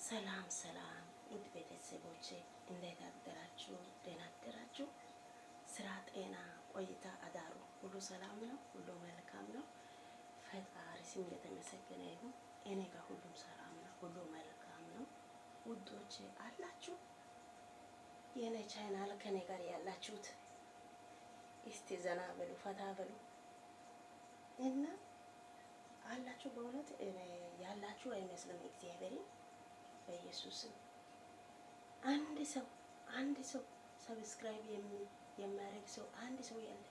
ሰላም ሰላም ውድ ቤተሰቦቼ እንዴት አደራችሁ? ደህና አደራችሁ? ስራ፣ ጤና፣ ቆይታ፣ አዳሩ ሁሉ ሰላም ነው? ሁሉ መልካም ነው? ፈጣሪ ስም የተመሰገነ ይሁን። እኔ ጋር ሁሉም ሰላም ነው፣ ሁሉ መልካም ነው። ውዶቼ አላችሁ? የኔ ቻናል ከኔ ጋር ያላችሁት እስቲ ዘና በሉ፣ ፈታ በሉ እና አላችሁ። በእውነት ያላችሁ አይመስልም። እግዚአብሔርን በኢየሱስ አንድ ሰው ሰብስክራይብ የሚያደርግ ሰው አንድ ሰው የለም።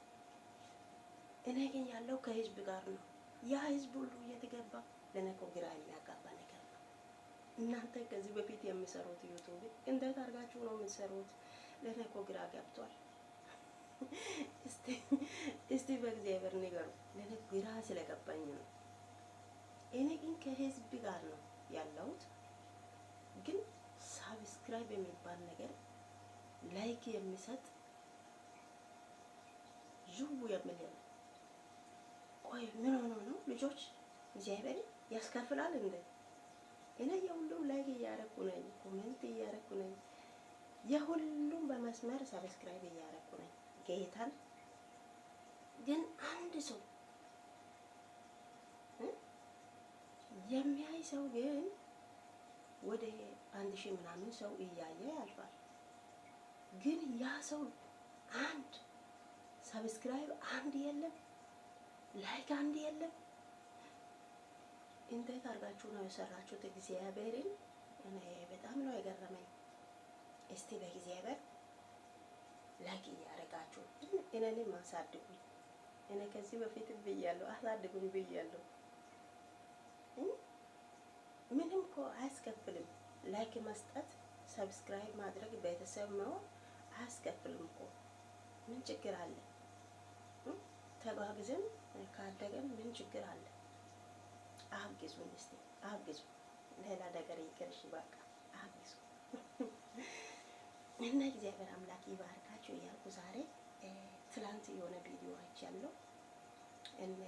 እኔ ግን ያለው ከህዝብ ጋር ነው። ያ ህዝብ ሁሉ እየተገባ ለኔ እኮ ግራ የሚያጋባ ነገር ነው። እናንተ ከዚህ በፊት የሚሰሩት ዩቲዩብ እንዴት አድርጋችሁ ነው የምትሰሩት? ለኔ እኮ ግራ ገብቷል። እስቲ በእግዚአብሔር ንገሩ። ለኔ ግራ ስለገባኝ ነው። እኔ ግን ከህዝብ ጋር ነው ያለሁት። ግን ሳብስክራይብ የሚባል ነገር ላይክ የሚሰጥ ዥው የሚል የለም። ቆይ ምን ሆኖ ነው ልጆች? እግዚአብሔር ያስከፍላል እንዴ? እኔ የሁሉም ላይክ እያረኩ ነኝ፣ ኮሜንት እያረኩ ነኝ፣ የሁሉም በመስመር ሳብስክራይብ እያረኩ ነኝ። ጌታን ግን አንድ ሰው የሚያይ ሰው ግን ወደ 1000 ምናምን ሰው እያየ ያልፋል። ግን ያ ሰው አንድ ሰብስክራይብ አንድ የለም፣ ላይክ አንድ የለም። እንዴት አድርጋችሁ ነው የሰራችሁት? እግዚአብሔርን እኔ በጣም ነው የገረመኝ። እስቲ በእግዚአብሔር ላይክ እያደረጋችሁ እኔንም አሳድጉኝ። እኔ ከዚህ በፊት ብያለሁ፣ አሳድጉኝ ብያለሁ። ምንም እኮ አያስከፍልም። ላይክ መስጠት፣ ሰብስክራይብ ማድረግ፣ ቤተሰብ መሆን አያስከፍልም እኮ። ምን ችግር አለ? ተጋግዘን ካደገን ምን ችግር አለ? አግዙን፣ እስቲ አግዙ። ሌላ ነገር ይቅርሽ፣ በቃ አግዙ እና እግዚአብሔር አምላክ ይባርካችሁ እያልኩ ዛሬ ትላንት የሆነ ቪዲዮ አይቻለሁ። እነ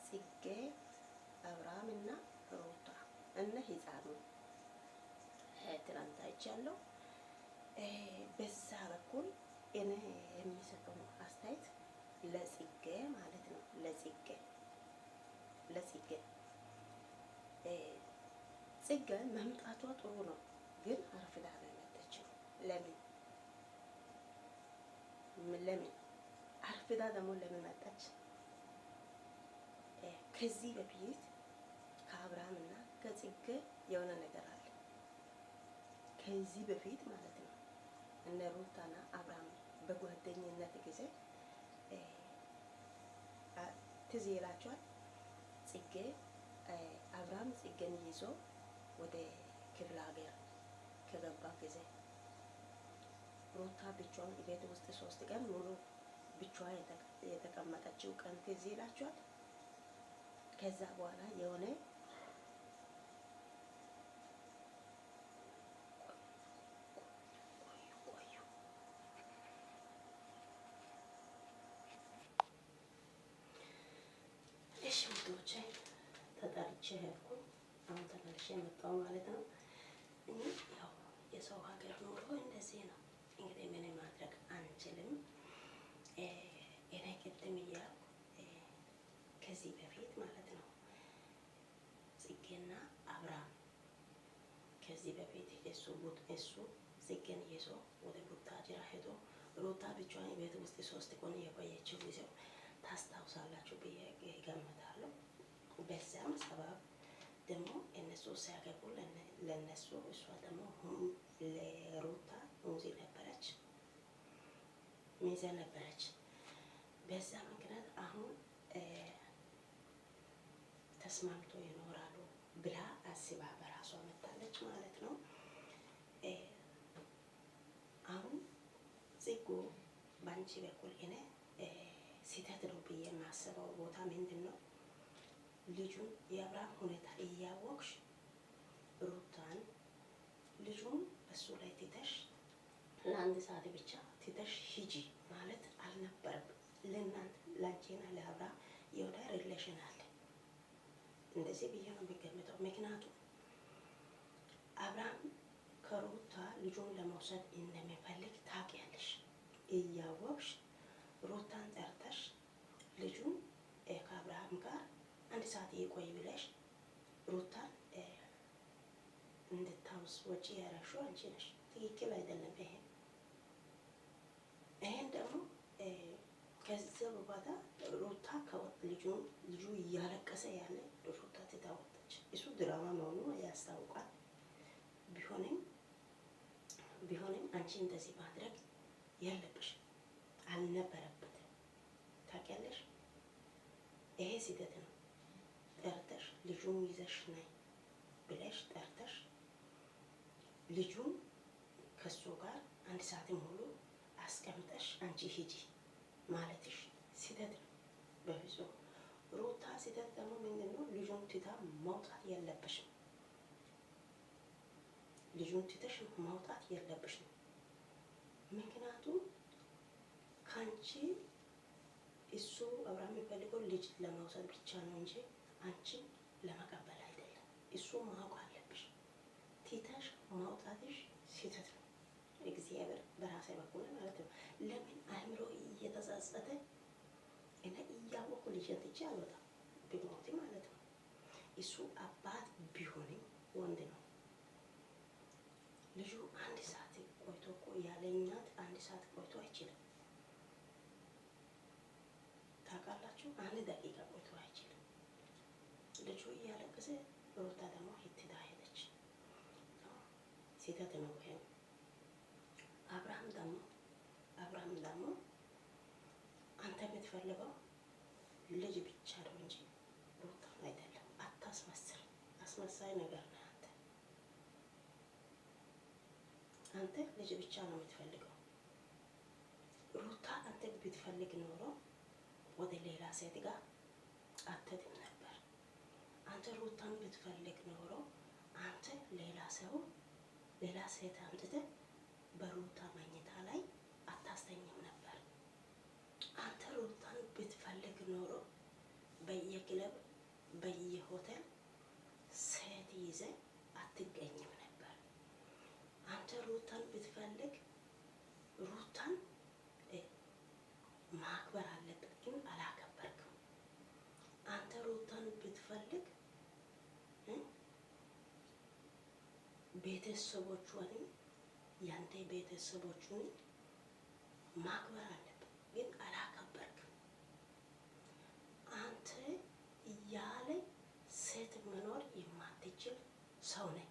ጽጌ አብርሃም እና ሩታ እነ ህፃኑ ትላንት አይቻለሁ። በዛ በኩል እኔ የሚሰጠው አስተያየት ለጽጌ ማለት ነው። ጽጌ መምጣቷ ጥሩ ነው፣ ግን አርፍዳ ነው የመጣችው። ለምን አርፍዳ ደግሞ ለምን መጣች? ከዚህ በፊት ከአብርሃም እና ከጽጌ የሆነ ነገር አለ። ከዚህ በፊት ማለት ነው እነ ሩታና አብርሃም በጓደኝነት ጊዜ ትዝ ይላችኋል። ጽጌ አብርሃም ጽጌን ይዞ ወደ ክፍለ ሀገር ከገባ ጊዜ ሩታ ብቻዋን ቤት ውስጥ 3 ቀን ሙሉ ብቻዋ የተቀመጠችው ቀን ትዝ ይላችኋል። ከዛ በኋላ የሆነ ሽምቶቼ ተጠርቼ ሄድኩኝ። አሁን ተመልሼ የመጣሁ ማለት ነው። ያው የሰው ሀገር ኑሮ እንደዚህ ነው እንግዲህ፣ ምንም ማድረግ አንችልም። እኔ ቅድም እያልኩ ከዚህ በፊት ማለት ነው ጽጌና አብርሃም ከዚህ በፊት እሱ ጽጌን ይዞ ወደ ቡታጅራ ሄዶ ሩታ ብቻዋን ቤት ውስጥ 3 ቀን የቆየችው ጊዜው ታስታውሳላችሁ ብዬ እገምታለሁ። በዛም ሰበብ ደግሞ እነሱ ሲያገቡ ለነሱ እሷ ደግሞ ለሩታ ሚዜ ነበረች። በዛ ምክንያት አሁን ተስማምቶ ይኖራሉ ብላ አስባ በራሷ መታለች ማለት ነው። አሁን ጽጉ ባንቺ በኩል እኔ ስህተት ነው ብዬ የማስበው ቦታ ምንድን ነው? ልጁን የአብርሃም ሁኔታ እያወቅሽ ሩታን ልጁን እሱ ላይ ትተሽ ለአንድ ሰዓት ብቻ ትተሽ ሂጂ ማለት አልነበረም። ለእናንተ ላንቺና ለአብርሃም የወደ ሪሌሽን አለ። እንደዚህ ብዬ ነው የሚገምተው። ምክንያቱም አብርሃም ከሩታ ልጁን ለመውሰድ እንደሚፈልግ ታውቂያለሽ። እያወቅሽ ሩታን ጠርተሽ ልጁን ከአብርሃም ጋር አንድ ሰዓት ይቆይ ብለሽ ሩታን እንድታስወጪ ያደረግሽው አንቺ ነሽ። ትክክል አይደለም ይሄ። ይሄን ደግሞ ከዛ በኋላ ሩታ ልጁ እያለቀሰ ያለ ሩታ ትታወጣች። እሱ ድራማ መሆኑ ያስታውቃል። ቢሆንም አንቺ እንደዚህ ማድረግ የለብሽም፣ አልነበረበትም። ታውቂያለሽ፣ ይሄ ስህተት ነው። ጠርተሽ ልጁን ይዘሽ ነይ ብለሽ ጠርተሽ ልጁን ከሱ ጋር አንድ ሰዓት ሙሉ አስቀምጠሽ አንቺ ሂጂ ማለትሽ ስህተት ነው በፍጹም። ሩታ ስህተት ደግሞ ምንድን ነው? ልጁን ትታ መውጣት የለብሽም። ልጁን ትተሽ ማውጣት የለብሽም። ምክንያቱም ከአንቺ እሱ አብርሃም የሚፈልገው ልጅ ለመውሰድ ብቻ ነው እንጂ አንቺን ለመቀበል አይደለም። እሱ ማወቅ አለብሽ። ትተሽ ማውጣትሽ ስህተት ነው። እግዚአብሔር በራሴ በኩል ማለት ነው። ለምን አእምሮ እየተጸጸተ እና እያወቁ ልጅን ትቼ አልወጣም ብሞት ማለት ነው። እሱ አባት ቢሆንም ወንድ ነው። ልጁ አንድ ሰዓት ቆይቶ እኮ ያለ እናት አንድ ሰዓት ቆይቶ አይችልም። ታውቃላችሁ፣ አንድ ደቂቃ ቆይቶ አይችልም። ልጁ እያለቀሰ ሩታ ደግሞ ሂትዳ ሄደች። ስህተት ነው ይሄ። አብርሃም ደግሞ አንተ የምትፈልገው ልጅ ብቻ ነው እንጂ ሩታ አይደለም። አታስመስል። አስመሳይ ነገር ነው አንተ ልጅ ብቻ ነው የምትፈልገው። ሩታ አንተ ብትፈልግ ኖሮ ወደ ሌላ ሴት ጋር አትሄድም ነበር። አንተ ሩታን ብትፈልግ ኖሮ አንተ ሌላ ሴት አምጥተህ በሩታ መኝታ ላይ አታስተኝም ነበር። አንተ ሩታን ብትፈልግ ኖሮ በየክለብ በየሆቴል ሴት ይዘህ አትገኝም ነበር። አንተ ሩታን ብትፈልግ ሩታን ማክበር አለበት፣ ግን አላከበርክም። አንተ ሩታን ብትፈልግ ቤተሰቦቿንም ያንተ ቤተሰቦቹን ማክበር አለበት፣ ግን አላከበርክም። አንተ ያለ ሴት መኖር የማትችል ሰው ነህ።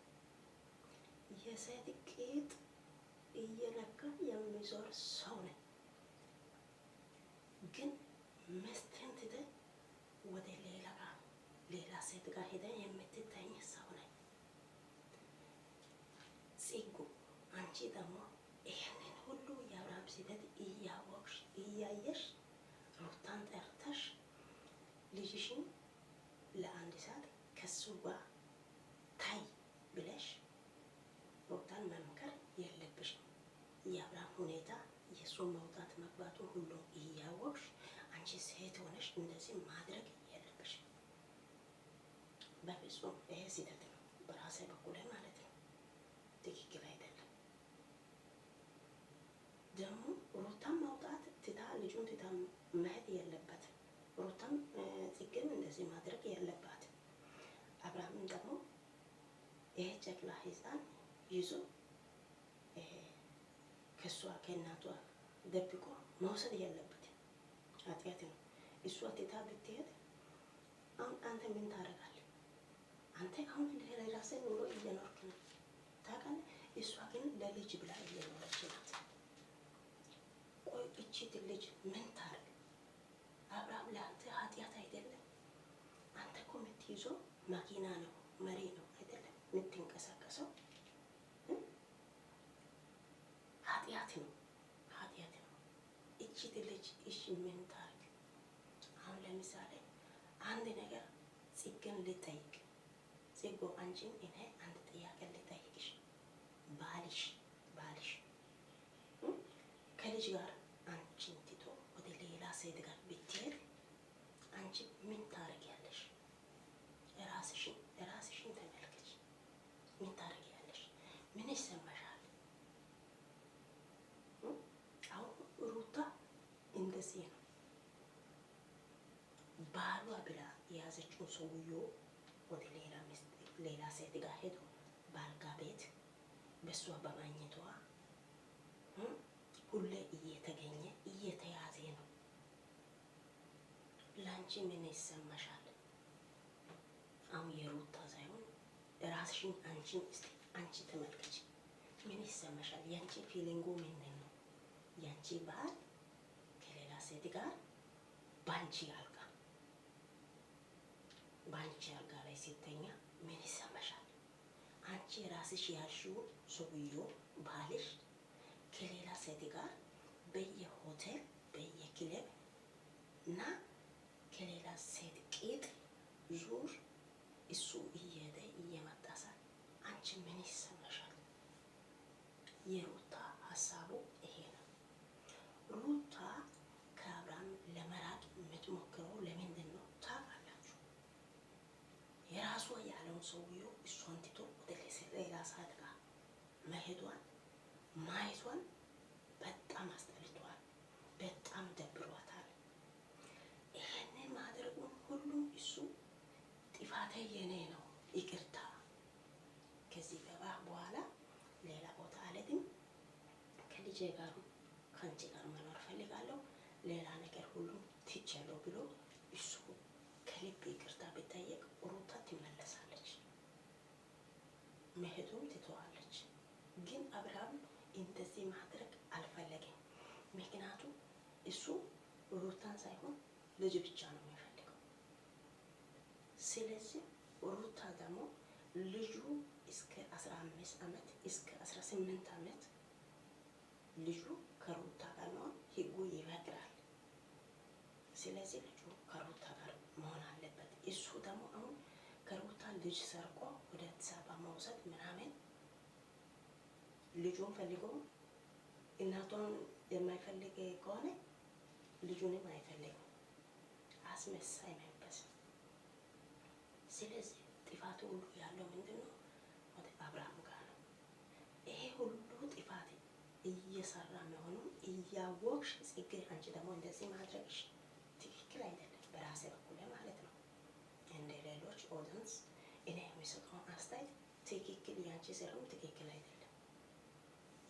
የሴት ቂጥ እየነካ የሚዞር ሰው ነህ። ግን ሚስትህን ትተህ ወደ ሌላ ሴት ጋር ሄደህ የምትተኝ ሰው ነህ። ጽጉ አንቺ ደግሞ ይህንን ሁሉ የአብርሃም ስህተት እያወቅሽ እያየሽ ሩታን ጠርተሽ ልጅሽን ለአንድ ሰዓት ከሱ ጋር ታይ ብለሽ ሩታን መምከር የለብሽም። የአብርሃም ሁኔታ የእሱ መውጣት መግባቱ ሁሉ እያወቅሽ አንቺ ሴት ሆነሽ እንደዚህ ማድረግ የለብሽም በፍጹም። ይሄ ስህተት ነው በራሴ በኩል ማለት ነው። ትክክል አይደለም። ደግሞ ሩታን ማውጣት ትታ ልጁን ትታ መሄድ የለበትም። ሩታም ጽጌም እንደዚህ ማድረግ የለባትም። አብርሃምም ደግሞ ይሄ ጨቅላ ሕፃን ይዞ ከሷ ከእናቷ ደብቆ መውሰድ የለበትም። ኃጢአት ነው። እሷ ትታ ብትሄድ አሁን አንተ ምን ታደርጋለህ? አንተ አሁን ለራስህ ኑሮ እየኖርክ ነው ታውቃለህ። እሷ ግን ለልጅ ብላ እየኖረች ናት። ቆይ እቺ ልጅ ምን ታርግ? አብርሃም ለአንተ ኃጢአት አይደለም። አንተ እኮ የምትይዘው መኪና ነው፣ መሪ ነው አይደለም የምትንቀሳቀሰው። ኃጢአት ነው። እቺ ልጅ እሺ ምን ታርግ? አሁን ለምሳሌ አንድ ነገር ጽጌን ልጠይቅ። ጽጌ አንቺን እኔ አንድ ጥያቄ ልጠይቅሽ። ባልሽ ከልጅ ጋር አንቺን ትቶ ወደ ሌላ ሴት ጋር ብትሄድ አንቺ ምን ታረጊያለሽ? ራስሽን ተመልከች። ምን ታረጊያለሽ? ምን ይሰማሽ? የያዘችው ሰውዬው ወደ ሌላ ሴት ጋር ሄዶ በአልጋ ቤት በሷ በማግኘቷ ሁሌ እየተገኘ እየተያዘ ነው። ለአንቺ ምን ይሰማሻል? አሁን የሩታ ሳይሆን ራስሽን አንቺ ተመልከች። ምን ይሰማሻል? የአንቺ ፊሊንጉ ምንድን ነው? የአንቺ ባል ከሌላ ሴት ጋር ባንቺ አልጋ ላይ ሲተኛ ምን ይሰማሻል? አንቺ ራስሽ ያልሽው ሰውዬው ባልሽ ከሌላ ሴት ጋር በየሆቴል በየክለብ እና ከሌላ ሴት ቂጥ ዙር እሱ እየሄደ እየመጣ ሳል አንቺ ምን ይሰማሻል? የሩታ ሀሳቡ ይሄ ነው። ሩታ ከአብርሃም ለመራቅ የምትሞክረው ለምንድን ነው ታውቃላችሁ? የራሷ ያለውን ሰውዬው እሷን ትቶ ወደ ሌላ ሴት ጋር መሄዷን ማየቷን በጣም አስጠልቷል። በጣም ደብሯታል። ይሄንን ማድረጉን ሁሉም እሱ ጥፋቴ የኔ ነው፣ ይቅርታ፣ ከዚህ በኋላ ሌላ ቦታ አልሄድም፣ ከልጄ ጋር ከአንቺ ጋር መኖር ፈልጋለሁ፣ ሌላ ነገር ሁሉም ትቻለሁ ብሎ እሱ ከልብ ይቅርታ ቢጠየቅ ሩታ ትመለሳለች፣ መሄዱም ትተዋለች። ግን አብርሃም እንደዚህ ማድረግ አልፈለገም። ምክንያቱም እሱ ሩታን ሳይሆን ልጅ ብቻ ነው የሚፈልገው። ስለዚህ ሩታ ደግሞ ልጁ እስከ 15 ዓመት እስከ 18 ዓመት ልጁ ከሩታ ጋር ነው፣ ህጉ ይፈቅዳል። ስለዚህ ልጁ ከሩታ ጋር መሆን አለበት። እሱ ደግሞ አሁን ከሩታ ልጅ ሰርቆ ወደ አዲስ አበባ መውሰድ ምናምን ልጁን ፈልጎ እናቷን የማይፈልግ ከሆነ ልጁንም አይፈልግም። አስመሳይ መንፈስ። ስለዚህ ጥፋቱ ሁሉ ያለው ምንድን ነው? ወደ አብርሃም ጋር ነው። ይሄ ሁሉ ጥፋት እየሰራ መሆኑን እያወቅሽ ጽጌ፣ አንቺ ደግሞ እንደዚህ ማድረግሽ ትክክል አይደለም። በራሴ በኩል ማለት ነው። እንደ ሌሎች ኦዲየንስ እኔ የሚሰጠውን አስተያየት ትክክል፣ ያንቺ ስራም ትክክል አይደለም።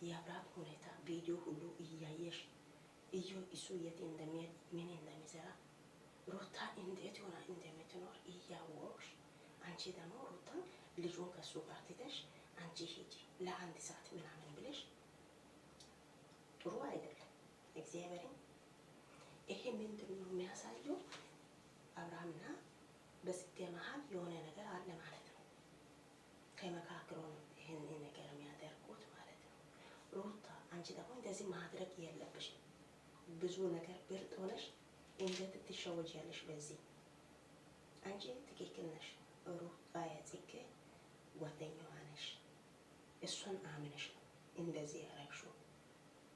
የአብርሃም ሁኔታ ቪዲዮ ሁሉ እያየሽ እሱ የት እንደሚሄድ ምን እንደሚሰራ ሩታ እንዴት ሆና እንደምትኖር እያወቅሽ አንቺ ደግሞ ሩታ ልጁን ከሱ ጋር ትተሽ አንቺ ሂጂ ለአንድ ሰዓት ምናምን ብለሽ ጥሩ አይደለም። እግዚአብሔርን ይሄ ምንድን ነው የሚያሳየው? አብርሃምና በጽጌ መሀል የሆነ ነገር አለ ማለት ነው። ከመካከሉ ነው ይህን ነገር የሚያደርጉት ማለት ነው። ሩታ አንቺ ደግሞ እንደዚህ ማድረግ የለብሽም። ብዙ ነገር ብልጥ ሆነሽ እንዴት ትሸወጃለሽ? በዚህ አንቺ ትክክል ነሽ። ሩታ የጽጌ ጓደኛዋ ነሽ። እሷን አምነሽ ነው እንደዚህ ያረግሽው።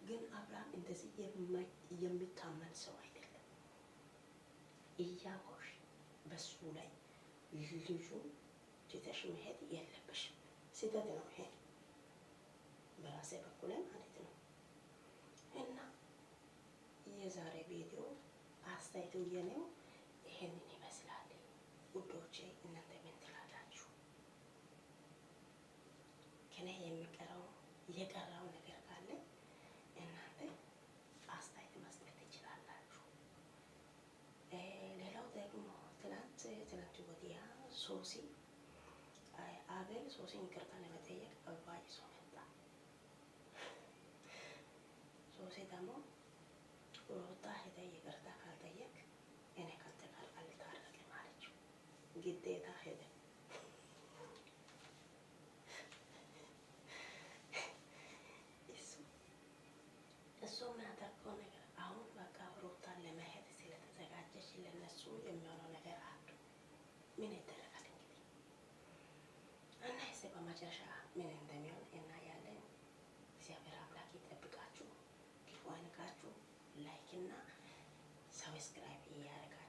ግን አብርሃም እንደዚህ የሚታመን ሰው አይደለም። እያወቅሽ በሱ ላይ ልጁን ትተሽ መሄድ የለብሽም። ስህተት ነው ይሄ በራሴ በኩል ማለት ነው። እና የዛሬ ቪዲዮ አስተያየቱ የኔው ይሄንን ይመስላል። ውዶቼ እናንተ ምን ትላላችሁ? ከኔ የቀረው ነገር ካለ እናንተ አስተያየት መስጠት ትችላላችሁ። ሌላው ደግሞ ትናንት ወዲያ ሶሲ አቤል ሶሲን ይቅርታ ለመጠየቅ አበባ ይዞ መጣ። ሶሲ ደግሞ ሩታ ሄደ ይቅርታ ካልጠየቅ እኔ ካንተ ጋር አልታረቅም አለችው። ግዴታ ሄደ። እሱ የሚያደርገው ነገር አሁን በቃ ሩታን ለመሄድ ስለተዘጋጀች ለነሱ የሚሆነው ነገር አሉ። ምን ይደረጋል እንግዲህ እና በመጨረሻ ምን እንደሚሆን እናያለን። እግዚአብሔር አምላክ ይጠብቃችሁ፣ ክፉ አይንካችሁ። ላይክ እና ሰብስክራይብ እያደረጋችሁ